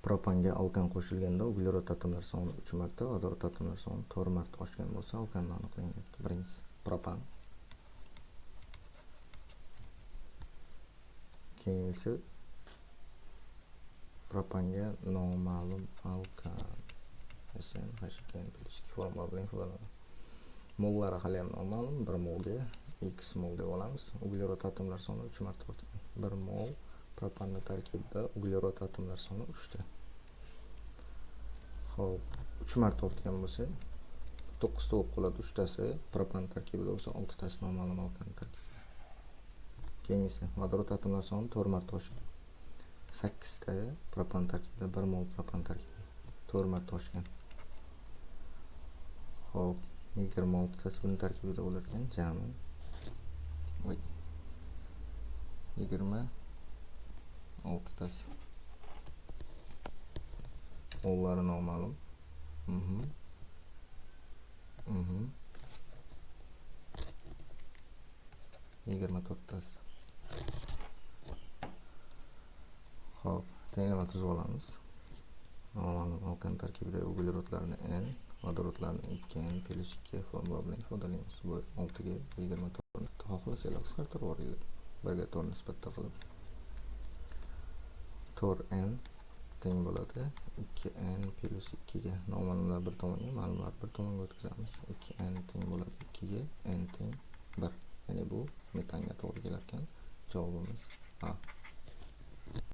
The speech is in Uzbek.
Propanga alkan qo'shilganda uglerod atomlari soni 3 marta, vodorod atomlari soni 4 marta oshgan bo'lsa, alkanni aniqlang. Birinchisi propan. Keyingisi propanga noma'lum alkan. SN2 formula bilan ifodalanadi. Mollari hali ham noma'lum. 1 molga x mol deb olamiz. Uglerod atomlari soni 3 marta ortgan. 1 mol propanning tarkibida uglerod atomlari soni 3 ta. Xo'p, 3 marta ortgan bo'lsa 9 ta bo'lib qoladi. 3 tasi propan tarkibida bo'lsa, 6 tasi noma'lum alkan tarkibida. Keyingisi vodorod atomlari soni 4 marta oshgan. 8 ta propan tarkibida, 1 mol propan tarkibida 4 marta oshgan. Xo'p, 26 tasi buning tarkibida bo'lar ekan, jami 26 tasi. Mollari noma'lum. 24 tasi. Xo'p, tenglama tuzib olamiz. Noma'lum alkan tarkibidagi uglerodlarni n, vodorodlarni 2n plus 2 formula bilan ifodalaymiz. Bu 6 ga 24 xohlasanglar qisqartirib yuboringlar. 1 ga 4 nisbatda qilib. 4n teng bo'ladi 2n plus 2 ga. Noma'lumlar bir tomonga, ma'lumlar bir tomonga o'tkazamiz. 2n teng bo'ladi 2 ga, n teng 1. Ya'ni bu metanga to'g'ri kelar ekan. Javobimiz A.